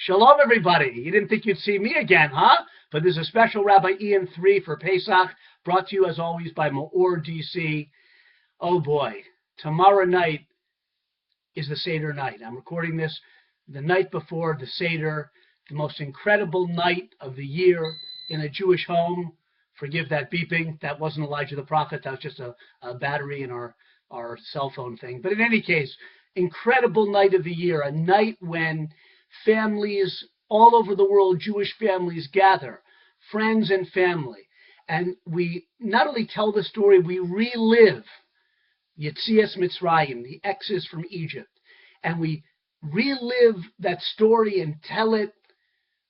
Shalom, everybody. You didn't think you'd see me again, huh? But there's a special Rabbi Ian 3 for Pesach, brought to you, as always, by MEOR DC. Oh, boy. Tomorrow night is the Seder Night. I'm recording this the night before the Seder, the most incredible night of the year in a Jewish home. Forgive that beeping. That wasn't Elijah the prophet. That was just a battery in our cell phone thing. But in any case, incredible night of the year, a night when families all over the world, Jewish families, gather, friends and family. And we not only tell the story, we relive Yetzias Mitzrayim, the exodus from Egypt. And we relive that story and tell it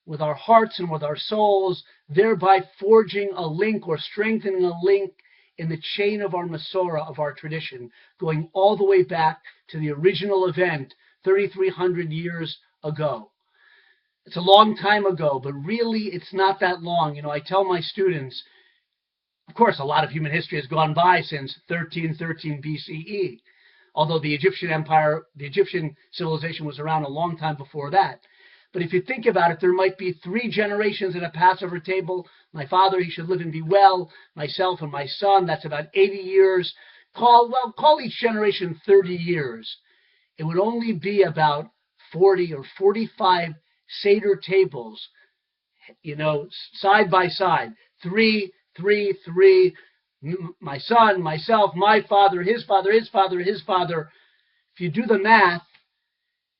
with our hearts and with our souls, thereby forging a link or strengthening a link in the chain of our Masorah, of our tradition, going all the way back to the original event 3,300 years ago. It's a long time ago, but really it's not that long. You know, I tell my students, of course, a lot of human history has gone by since 1313 BCE, although the Egyptian Empire, the Egyptian civilization was around a long time before that. But if you think about it, there might be 3 generations at a Passover table. My father, he should live and be well. Myself and my son, that's about 80 years. Call each generation 30 years. It would only be about 40 or 45 Seder tables, you know, side by side. 3, 3, 3. My son, myself, my father, his father, his father, his father. If you do the math,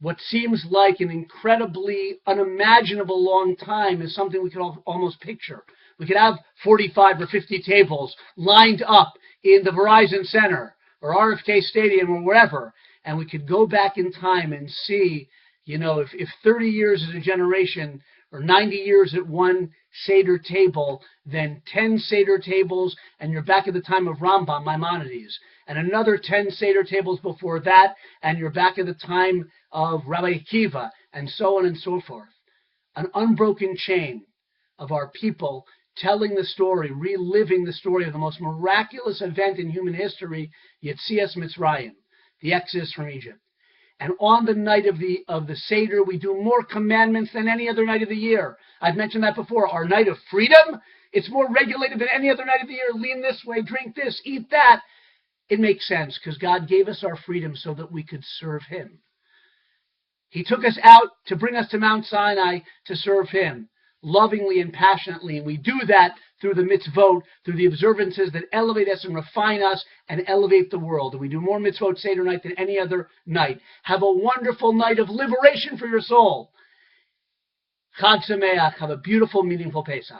what seems like an incredibly unimaginable long time is something we could almost picture. We could have 45 or 50 tables lined up in the Verizon Center or RFK Stadium or wherever, and we could go back in time and see, you know, if 30 years is a generation or 90 years at one Seder table, then 10 Seder tables, and you're back at the time of Rambam, Maimonides, and another 10 Seder tables before that, and you're back at the time of Rabbi Akiva, and so on and so forth. An unbroken chain of our people telling the story, reliving the story of the most miraculous event in human history, Yetzias Mitzrayim, the exodus from Egypt. And on the night of the Seder, we do more commandments than any other night of the year. I've mentioned that before. Our night of freedom, it's more regulated than any other night of the year. Lean this way, drink this, eat that. It makes sense because God gave us our freedom so that we could serve Him. He took us out to bring us to Mount Sinai to serve Him lovingly and passionately. And we do that through the mitzvot, through the observances that elevate us and refine us and elevate the world. And we do more mitzvot Seder night than any other night. Have a wonderful night of liberation for your soul. Chag Sameach. Have a beautiful, meaningful Pesach.